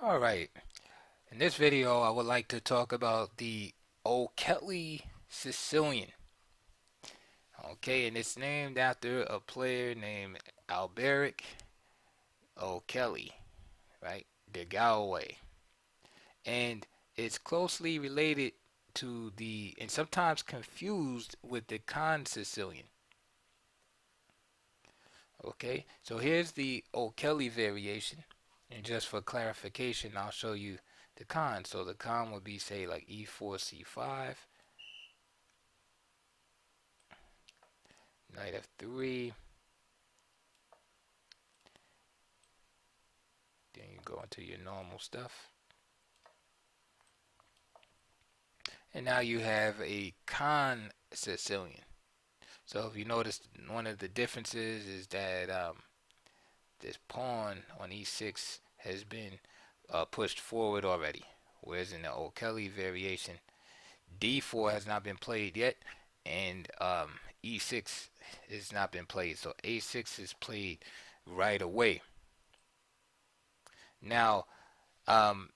Alright, in this video I would like to talk about the O Kelley Sicilian. Okay, and it's named after a player named Alberic O Kelley, right? The Galway. And it's closely related to the, and sometimes confused with the Con Sicilian. Okay, so here's the O Kelley variation. And just for clarification, I'll show you the con. So the con would be, say, like e4, c5, knight f3, then you go into your normal stuff. And now you have a con Sicilian. So if you notice, one of the differences is that this pawn on e6 has been pushed forward already. Whereas in the O Kelley variation, d4 has not been played yet, and e6 has not been played. So a6 is played right away. Now, um,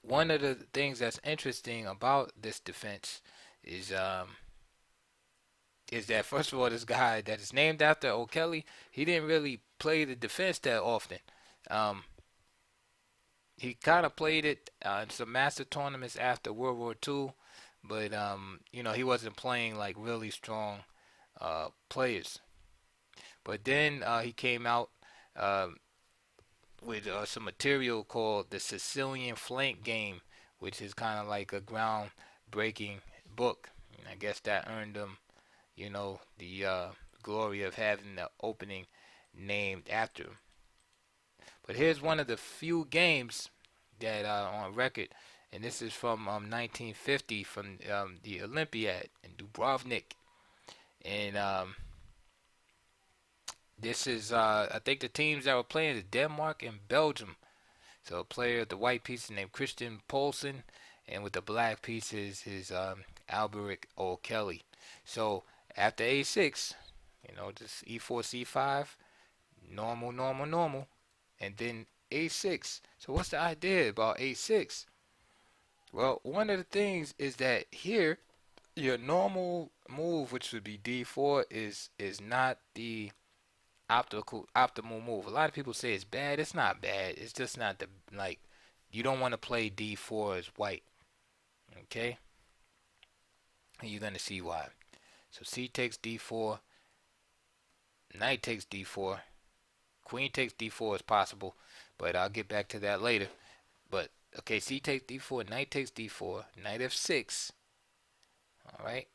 one of the things that's interesting about this defense is that, first of all, this guy that is named after O Kelley, he didn't really play the defense that often. Um, he kind of played it in some master tournaments after World War II, but he wasn't playing like really strong players. But then he came out uh, with some material called the Sicilian Flank Game, which is kind of like a groundbreaking book. And I guess that earned him, the glory of having the opening named after him. But here's one of the few games that on record, and this is from 1950 from the Olympiad in Dubrovnik, and this is I think the teams that were playing is Denmark and Belgium. So a player with the white piece named Christian Poulsen, and with the black pieces is Alberic O Kelley. So after a6, just e4, c5, normal, normal, normal, and then a6. So what's the idea about a6? Well, one of the things is that here your normal move, which would be d4, is not the optimal move. A lot of people say it's bad. It's not bad. It's just not the, like, you don't want to play d4 as white. Okay? And you're gonna see why. So c takes d4, knight takes d4, queen takes d4 is possible, but I'll get back to that later. But okay, c takes d4, knight takes d4, knight f6. All right,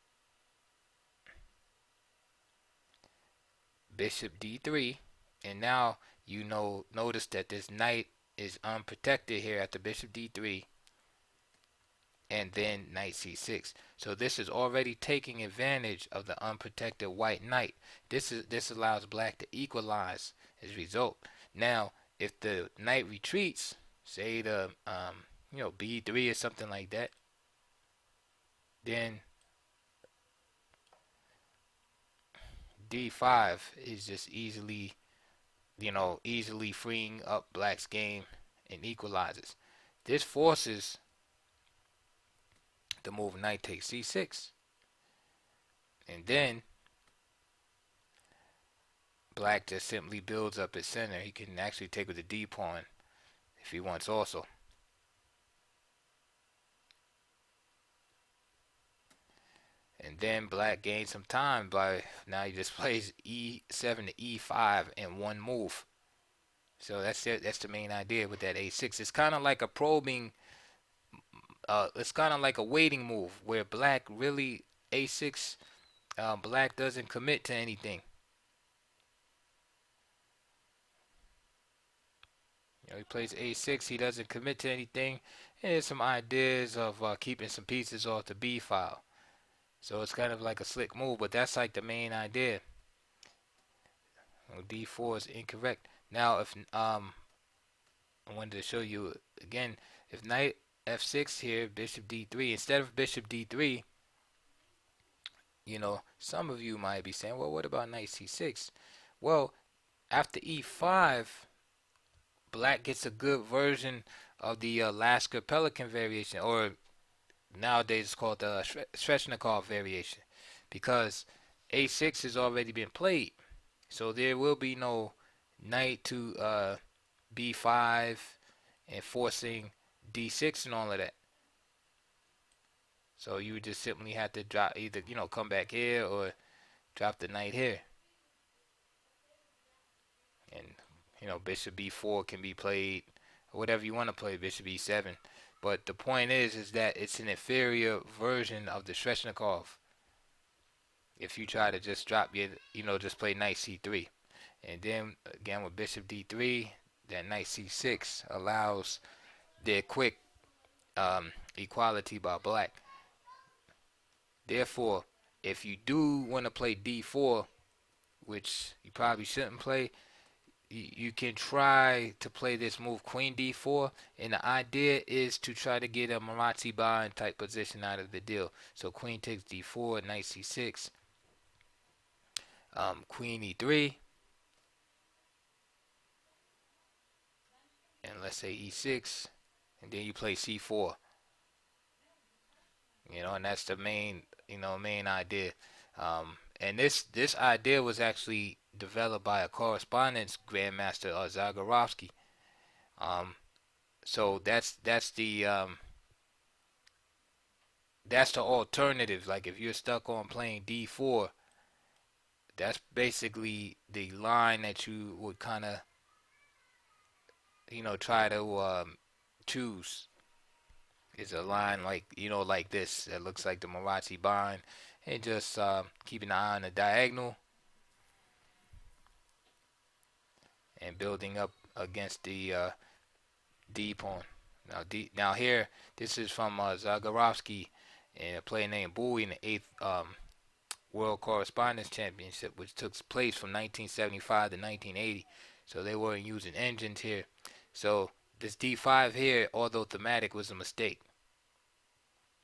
bishop d3, and now notice that this knight is unprotected here at the bishop d3, and then knight c6. So this is already taking advantage of the unprotected white knight. This allows black to equalize as a result. Now, if the knight retreats, say the b3 or something like that, then d5 is just easily freeing up black's game and equalizes. This forces the move knight takes c6, and then black just simply builds up his center. He can actually take with the d pawn if he wants also. And then black gains some time by, now he just plays e7 to e5 in one move. So that's it. That's the main idea with that a6. It's kind of like a probing. It's kind of like a waiting move where black really a6. Black doesn't commit to anything. He plays a6. He doesn't commit to anything. And there's some ideas of keeping some pieces off the b file. So it's kind of like a slick move, but that's like the main idea. D4 is incorrect. Now, if I wanted to show you again, if knight f6 here, bishop d3, instead of bishop d3, some of you might be saying, well, what about knight c6? Well, after e5, black gets a good version of the Alaska Pelican variation, or nowadays it's called the Sveshnikov variation, because a6 has already been played, so there will be no knight to b5 and forcing d6 and all of that. So you would just simply have to drop either, come back here or drop the knight here. And, bishop b4 can be played, whatever you want to play, bishop e7. But the point is that it's an inferior version of the Sveshnikov. If you try to just drop your, just play knight c3. And then, again, with bishop d3, that knight c6 allows their quick equality by black. Therefore, if you do want to play d4, which you probably shouldn't play, you can try to play this move queen d4, and the idea is to try to get a Marazzi bind type position out of the deal. So queen takes d4, knight c6, queen e3, and let's say e6, and then you play c4. And that's the main idea. And this idea was actually developed by a correspondence grandmaster, Zagarovsky. So that's the alternative. Like if you're stuck on playing d4, that's basically the line that you would kind of try to choose. Is a line like this that looks like the Marazzi bind, and just keeping an eye on the diagonal and building up against the D pawn. Now here, this is from Zagarovsky and a player named Bowie in the 8th World Correspondence Championship, which took place from 1975 to 1980. So they weren't using engines here. So this d5 here, although thematic, was a mistake.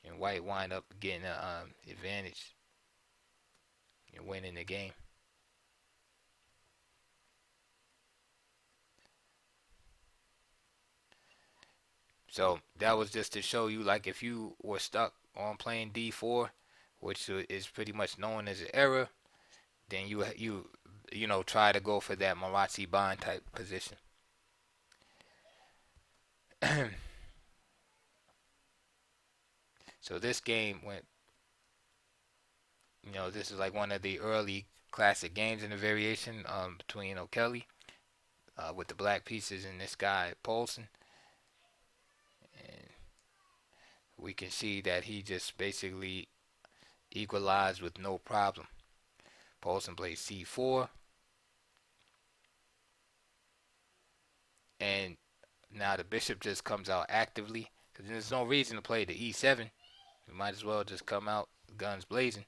And white wind up getting an advantage and winning the game. So that was just to show you, like, if you were stuck on playing d4, which is pretty much known as an error, then you try to go for that Marazzi bind type position. So this game went, this is like one of the early classic games in the variation between O Kelley with the black pieces and this guy Poulsen. And we can see that he just basically equalized with no problem. Poulsen plays c4. And now the bishop just comes out actively, because there's no reason to play the e7. You might as well just come out guns blazing.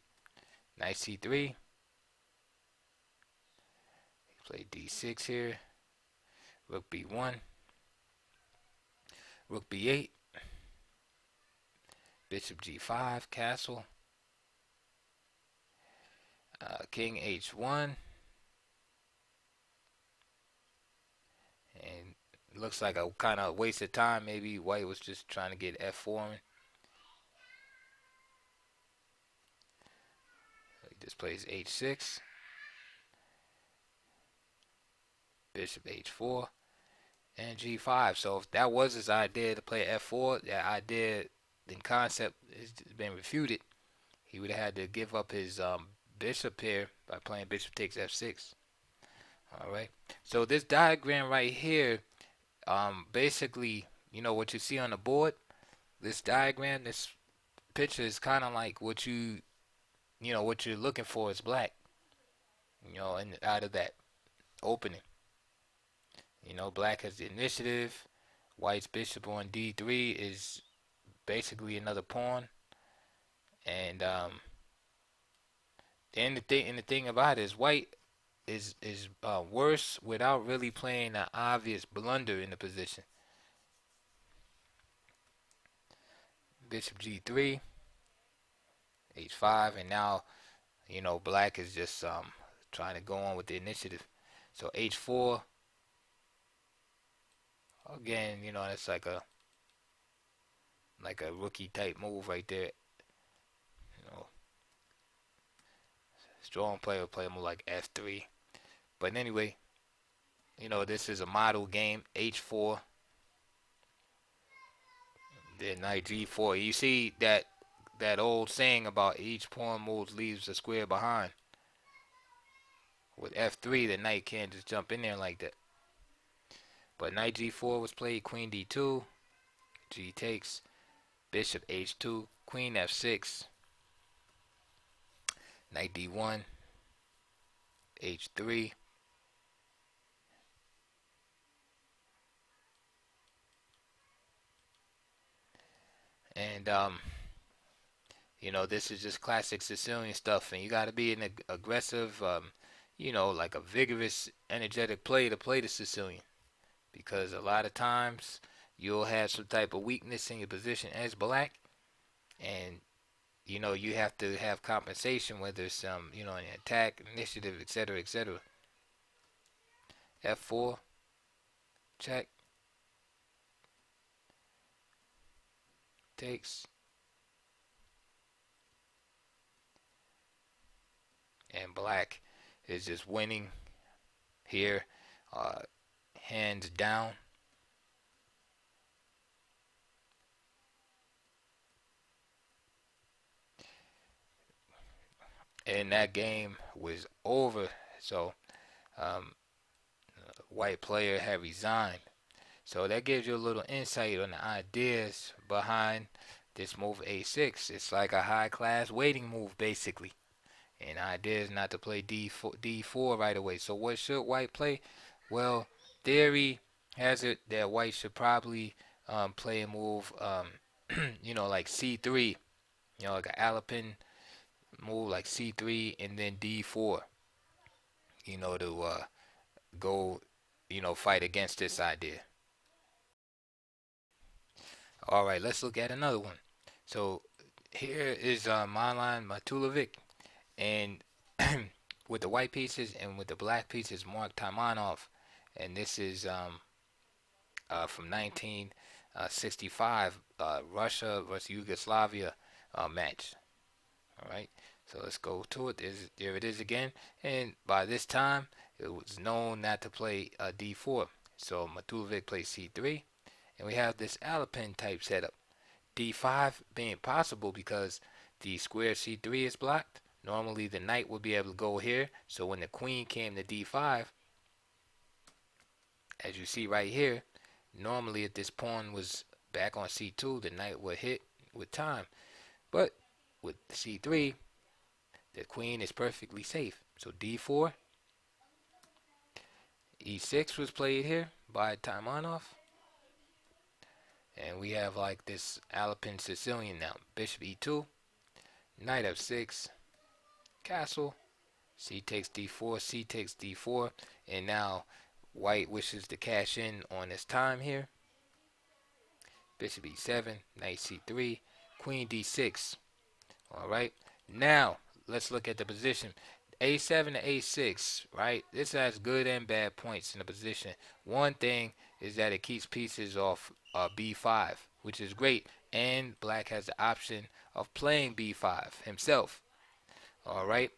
Knight c3. Play d6 here. Rook b1. Rook b8. Bishop g5, castle. King h1. And it looks like a kind of waste of time. Maybe white was just trying to get f4 in. He just plays h6. Bishop h4. And g5. So if that was his idea to play f4, that idea in concept has been refuted. He would have had to give up his bishop here by playing bishop takes f6. Alright. So this diagram right here, basically, what you see on the board, this diagram, this picture is kind of like what what you're looking for is black. And out of that opening. Black has the initiative. White's bishop on d3 is basically another pawn. And the thing about it is white is worse without really playing an obvious blunder in the position. Bishop g3, h5, and now black is just trying to go on with the initiative. So h4. again, that's like a rookie type move right there. You know, strong player would play more like F3. But anyway, this is a model game. H4, then knight G4. You see that old saying about each pawn move leaves a square behind. With F3, the knight can't just jump in there like that. But knight G4 was played. Queen D2, G takes, bishop H2, queen F6, knight D1, H3. And this is just classic Sicilian stuff, and you got to be an aggressive, like a vigorous, energetic player to play the Sicilian, because a lot of times you'll have some type of weakness in your position as black, and you have to have compensation, whether it's an attack, initiative, etc., etc. F4, check, takes, and black is just winning here, hands down. And that game was over. So white player had resigned. So that gives you a little insight on the ideas behind this move A6. It's like a high class waiting move basically. And the idea is not to play D4 right away. So what should white play? Well, theory has it that white should probably play a move, like C3, like an Alpin move like C3 and then D4, to go, fight against this idea. All right, let's look at another one. So here is Milan Matulovic, and with the white pieces and with the black pieces, Mark Taimanov, and this is from 1965, Russia versus Yugoslavia match. All right, so let's go to it. There it is again, and by this time it was known not to play D4. So Matulovic plays C3, and we have this Alpin type setup. D5 being possible because the square C3 is blocked. Normally the knight would be able to go here, so when the queen came to D5, as you see right here, normally if this pawn was back on C2, the knight would hit with time. But with C3, the queen is perfectly safe. So D4, E6 was played here by Taimanov. And we have like this Alpin Sicilian now. Bishop E2, knight F6, castle, C takes D4, C takes D4, and now white wishes to cash in on his time here. Bishop E7, knight C3, queen D6. All right, now let's look at the position. A7 to A6, right? This has good and bad points in the position. One thing is that it keeps pieces off B5, which is great, and black has the option of playing B5 himself. All right.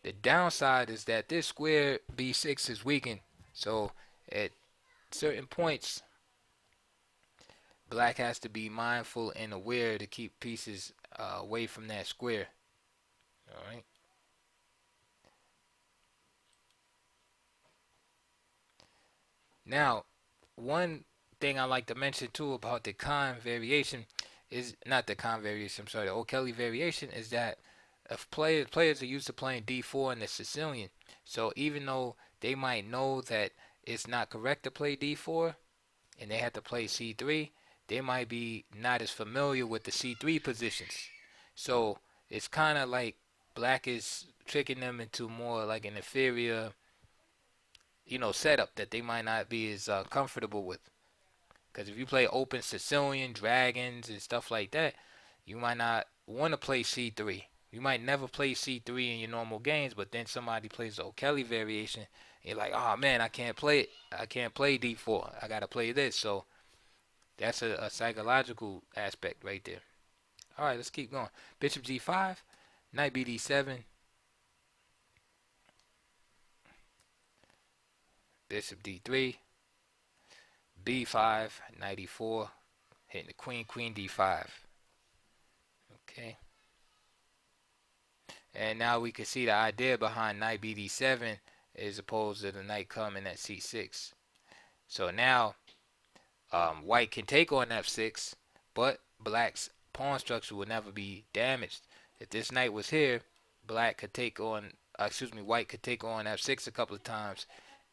The downside is that this square B6 is weakened, so at certain points, black has to be mindful and aware to keep pieces away from that square. All right. Now, one thing I like to mention too about the Kahn variation is not the Kahn variation. I'm sorry, the O Kelley variation is that if players are used to playing D4 in the Sicilian, so even though they might know that it's not correct to play D4 and they have to play C3, they might be not as familiar with the C3 positions. So it's kind of like black is tricking them into more like an inferior, setup that they might not be as comfortable with. Because if you play open Sicilian, dragons, and stuff like that, you might not want to play C3. You might never play C3 in your normal games, but then somebody plays the O Kelley variation, and you're like, oh man, I can't play it. I can't play D4. I got to play this. So That's a psychological aspect right there. All right, let's keep going. Bishop G5, Knight BD7, Bishop D3, B5, Knight E4, hitting the Queen, Queen D5. Okay. And now we can see the idea behind Knight BD7 as opposed to the Knight coming at C6. So now White can take on F6, but Black's pawn structure will never be damaged. If this Knight was here, Black could take on, White could take on F6 a couple of times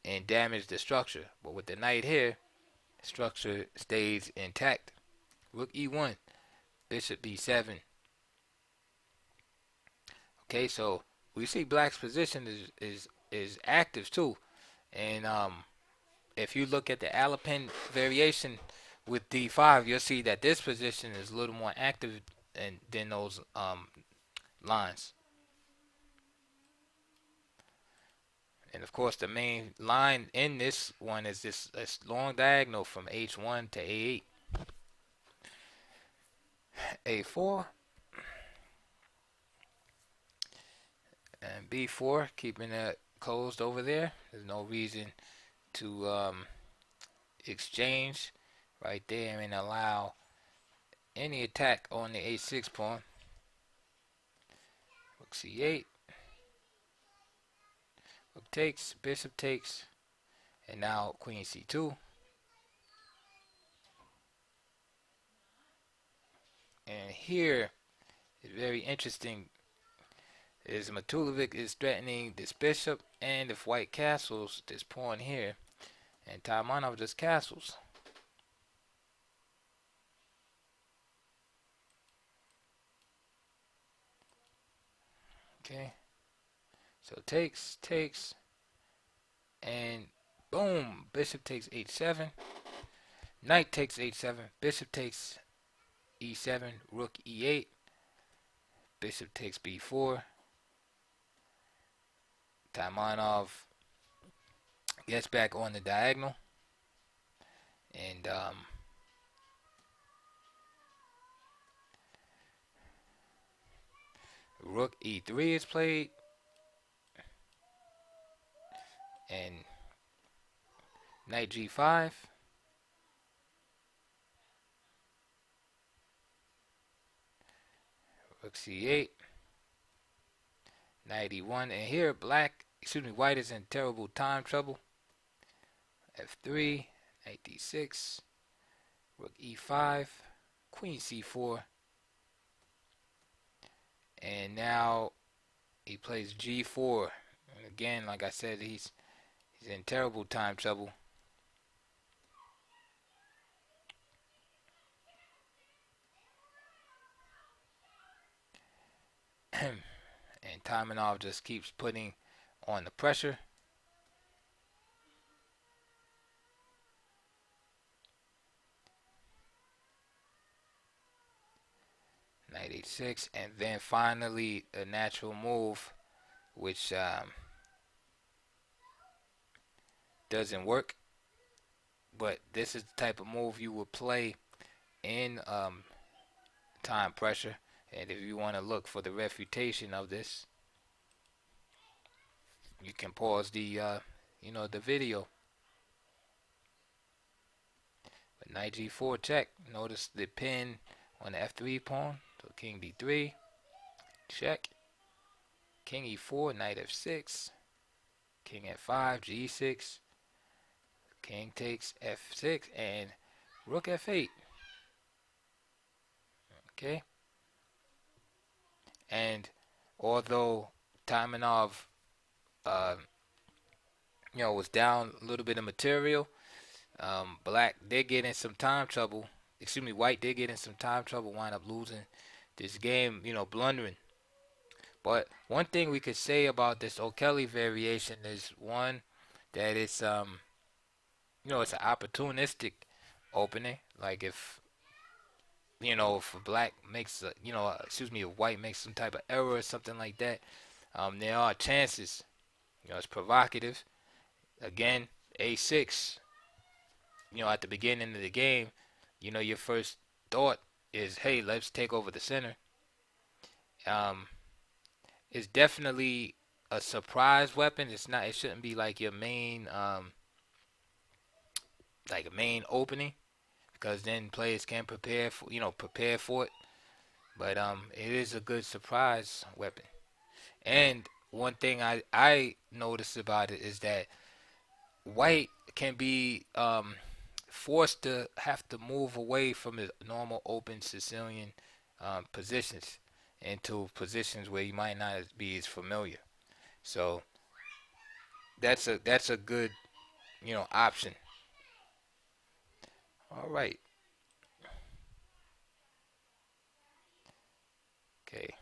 and damage the structure. But with the Knight here, the structure stays intact. Rook E1, Bishop B7. Okay, so we see Black's position is active too, and if you look at the Alapin variation with D5, you'll see that this position is a little more active than those lines. And of course, the main line in this one is this long diagonal from H1 to A8. A4 and B4, keeping it closed over there. There's no reason to exchange right there and allow any attack on the A6 pawn. Rook C8. Rook takes, Bishop takes, and now Queen C2. And here is very interesting. Is Matulovic is threatening this bishop, and if White castles this pawn here, and Taimanov just castles. Okay, so takes, and boom, bishop takes H7, knight takes H7, bishop takes E7, rook E8, bishop takes B4. Taimanov gets back on the diagonal, and rook E3 is played, and knight G5, rook C8, knight E1, and here White is in terrible time trouble. F3, knight D6, rook E5, queen C4, and now he plays G4. And again, like I said, he's in terrible time trouble. And Taimanov just keeps putting on the pressure. Knight H6, and then finally a natural move, which doesn't work. But this is the type of move you would play in time pressure. And if you want to look for the refutation of this, you can pause the the video. But knight G4 check. Notice the pin on the F3 pawn. So king D3, check. King E4, knight F6, king F5, G6, king takes F6, and rook F8. Okay. And although Taimanov, was down a little bit of material, Black did get in some time trouble. White did get in some time trouble, wind up losing this game, blundering. But one thing we could say about this O Kelley variation is one, that it's it's an opportunistic opening. Like if if Black makes if White makes some type of error or something like that, there are chances. It's provocative. Again, A6. At the beginning of the game, your first thought is, hey, let's take over the center. Um, it's definitely a surprise weapon. It's not. It shouldn't be like your main, like a main opening, because then players can prepare for it. But it is a good surprise weapon. And one thing I noticed about it is that white can be forced to have to move away from his normal open Sicilian positions into positions where he might not be as familiar. So that's a good option. All right. Okay.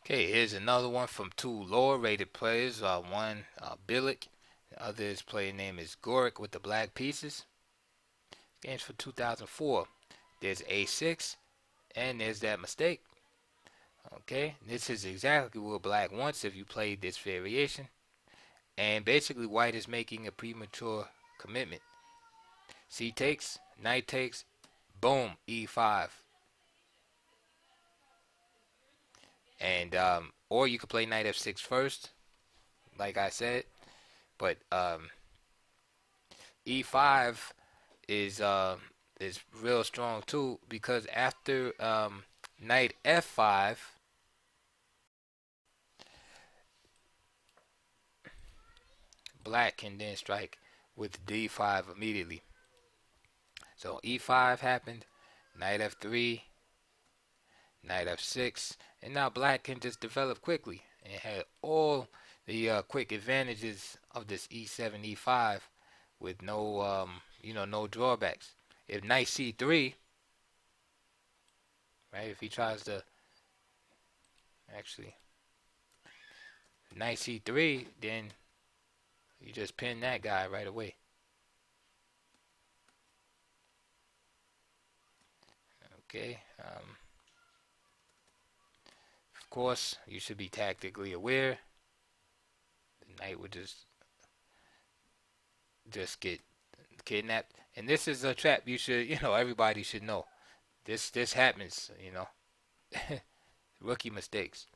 Okay. Here's another one from two lower rated players. One Billick. The other's player name is Gorick with the black pieces. Games for 2004. There's A6 and there's that mistake. Okay, this is exactly what black wants if you play this variation. And basically white is making a premature commitment. C takes, knight takes, boom, E5. And or you could play knight F6 first, like I said. But E5 is real strong too, because after knight F5, black can then strike with D5 immediately. So E5 happened, knight F3, knight F6, and now black can just develop quickly and had all the quick advantages of this E7, E5 with no drawbacks. If knight C3, right, if he tries to actually knight C3, then you just pin that guy right away. Okay. Of course, you should be tactically aware. The knight would just get kidnapped, and this is a trap you should, everybody should know. This happens. Rookie mistakes.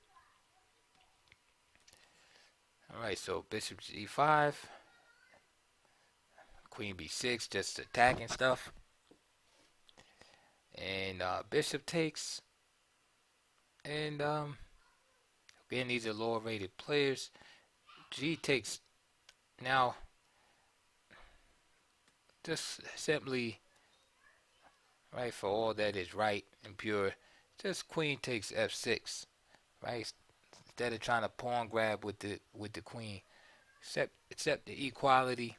All right, so bishop G5, queen B6, just attacking stuff, and bishop takes, and again these are lower rated players. G takes. Now just simply, right, for all that is right and pure, just queen takes F6, right? Instead of trying to pawn grab with the queen, accept the equality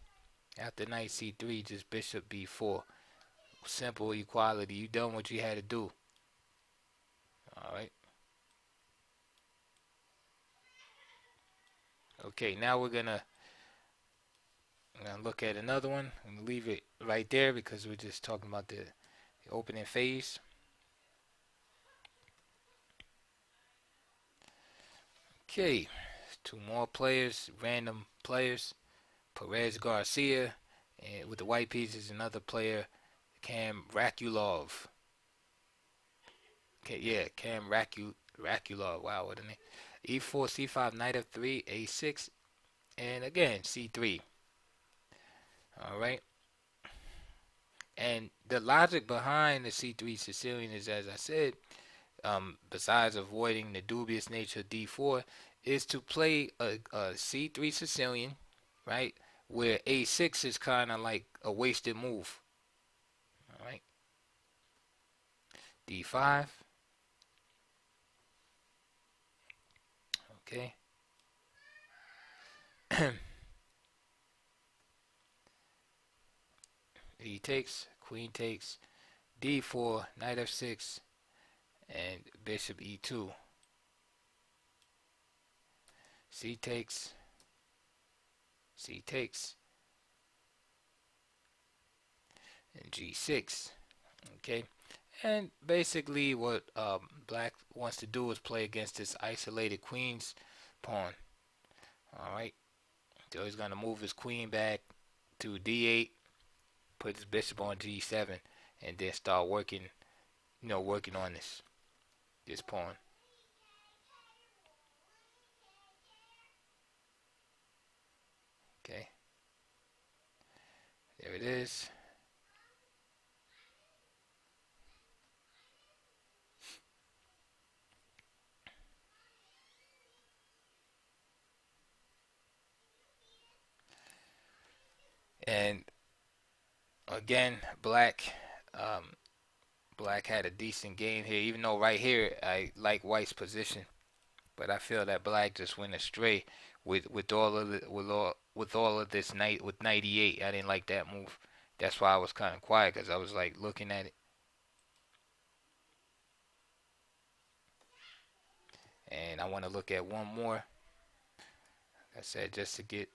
after knight C3, just bishop B4. Simple equality. You done what you had to do. All right. Okay, now we're gonna look at another one and leave it right there because we're just talking about the opening phase. Okay, two more players, random players. Perez Garcia, and with the white pieces, another player, Cam Rakulov. Okay, yeah, Cam Rakulov. Wow, what a name. E4, C5, knight F3, A6, and again C3. All right. And the logic behind the C3 Sicilian is, as I said, besides avoiding the dubious nature of D4, is to play a C3 Sicilian, right, where A6 is kind of like a wasted move. All right. D5. Okay. E takes, queen takes, D4, knight F6, and bishop E2. C takes, C takes, and G6. Okay. And basically what black wants to do is play against this isolated queen's pawn. Alright. So he's going to move his queen back to D8. put his bishop on G7, and then start working, working on this pawn. Okay, there it is. And again, um, black had a decent game here, even though right here I like white's position, but I feel that black just went astray with all of this knight with 98. I didn't like that move. That's why I was kind of quiet, because I was like looking at it. And I want to look at one more. I said just to get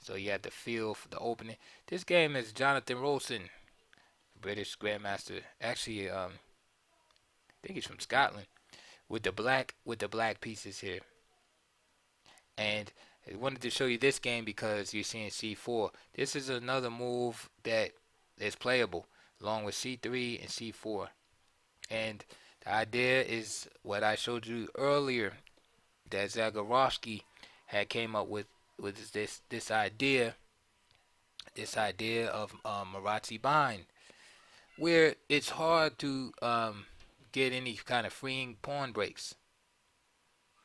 so you had the feel for the opening. This game is Jonathan Rowson, British Grandmaster. Actually, I think he's from Scotland. With the black pieces here. And I wanted to show you this game because you're seeing C4. This is another move that is playable along with C3 and C4. And the idea is what I showed you earlier, that Zagorowski had came up with this idea of Marazzi bind, where it's hard to get any kind of freeing pawn breaks.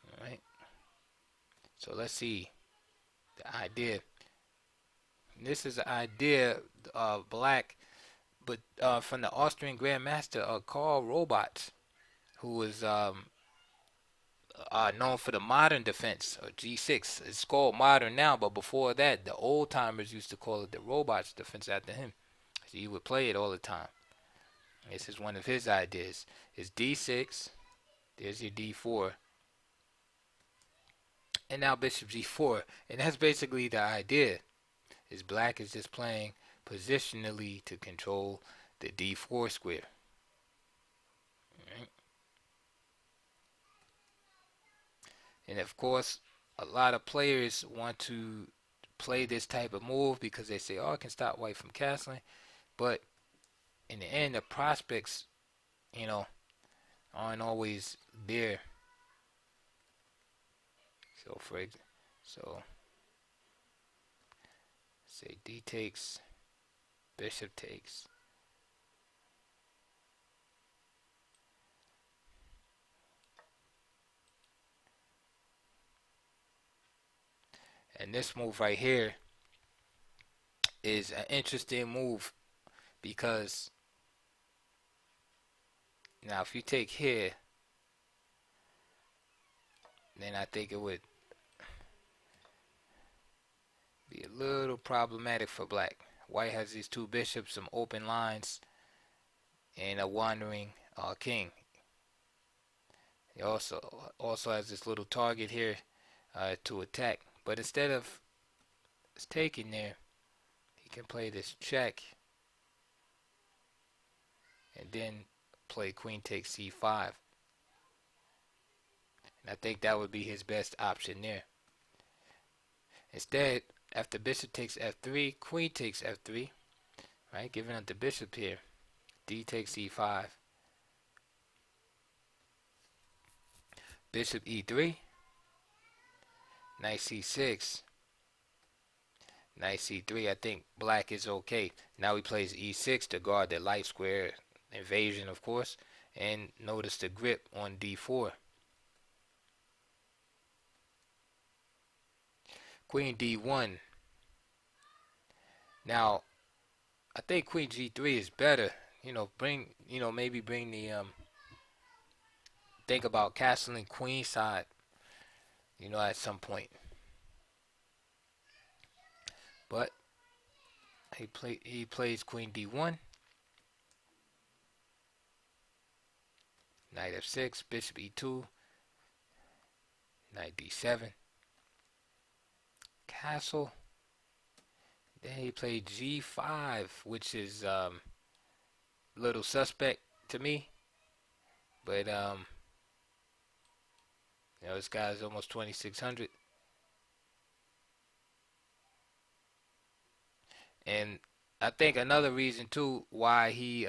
All right. So let's see the idea. This is the idea of black, but from the Austrian Grandmaster Karl Roberts, who is known for the modern defense, or G6. It's called modern now, but before that, the old timers used to call it the Roberts defense after him. So he would play it all the time. This is one of his ideas. It's D6. There's your D4. And now bishop G4. And that's basically the idea. Is black is just playing positionally to control the D4 square. Right. And of course, a lot of players want to play this type of move because they say, oh, I can stop white from castling. But in the end, the prospects, aren't always there. So say D takes, bishop takes. And this move right here is an interesting move because now if you take here, then I think it would be a little problematic for black. White has these two bishops, some open lines, and a wandering king. He also has this little target here to attack. But instead of taking there, he can play this check and then play queen takes c5. And I think that would be his best option there. Instead, after bishop takes f3, queen takes f3, right? Giving up the bishop here. D takes e5. Bishop e3. Knight c6. Knight c3. I think black is okay. Now he plays e6 to guard the light square invasion, of course. And notice the grip on d4. Queen d1. Now, I think queen g3 is better. Maybe bring the think about castling queen side, at some point. But he plays queen d1. Knight f6, bishop e2, knight d7, castle. Then he played g5, which is a little suspect to me. But this guy's almost 2600. And I think another reason too why he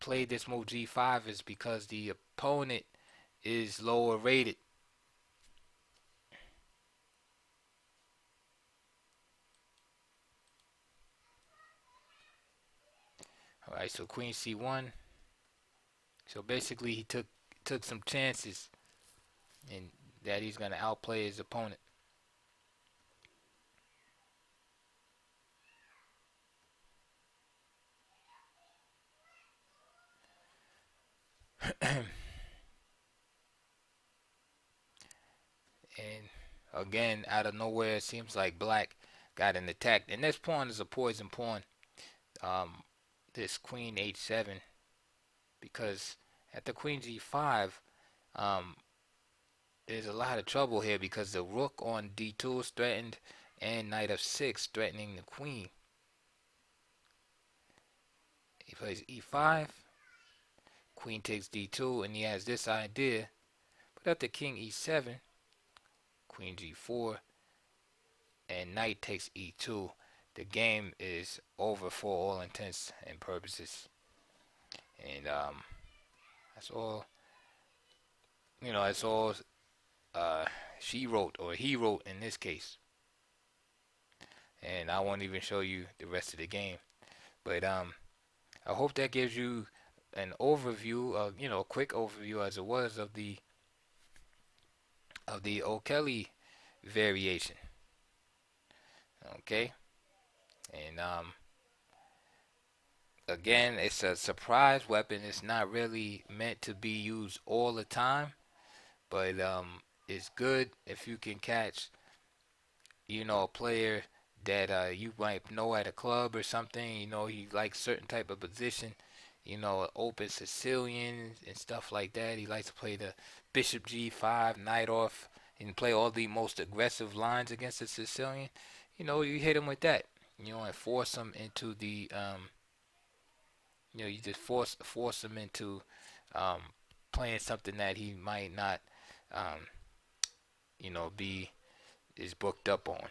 played this move G5 is because the opponent is lower rated. All right, so Queen C1. So basically, he took some chances, and that he's gonna outplay his opponent. And again, out of nowhere, it seems like Black got an attack, and this pawn is a poison pawn. Um, this Queen H7, because at the Queen G5, um, there's a lot of trouble here because the Rook on D2 is threatened, and Knight F6 threatening the Queen. He plays E5, Queen takes D2, and he has this idea. But after King E7, Queen G4, and Knight takes E2, the game is over for all intents and purposes. And that's all. That's all uh, she wrote or he wrote in this case. And I won't even show you the rest of the game. But I hope that gives you an overview of, a quick overview as it was of the O Kelley variation. Okay, and again, it's a surprise weapon. It's not really meant to be used all the time, but it's good if you can catch, a player that you might know at a club or something. He likes certain type of position. Open Sicilian and stuff like that. He likes to play the Bishop G5, Knight off, and play all the most aggressive lines against the Sicilian. You hit him with that. And force him into the you just force him into um, playing something that he might not um, be is booked up on.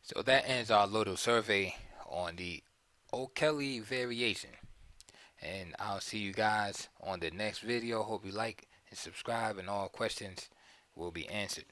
So that ends our little survey on the O Kelley variation. And I'll see you guys on the next video. Hope you like and subscribe, and all questions will be answered.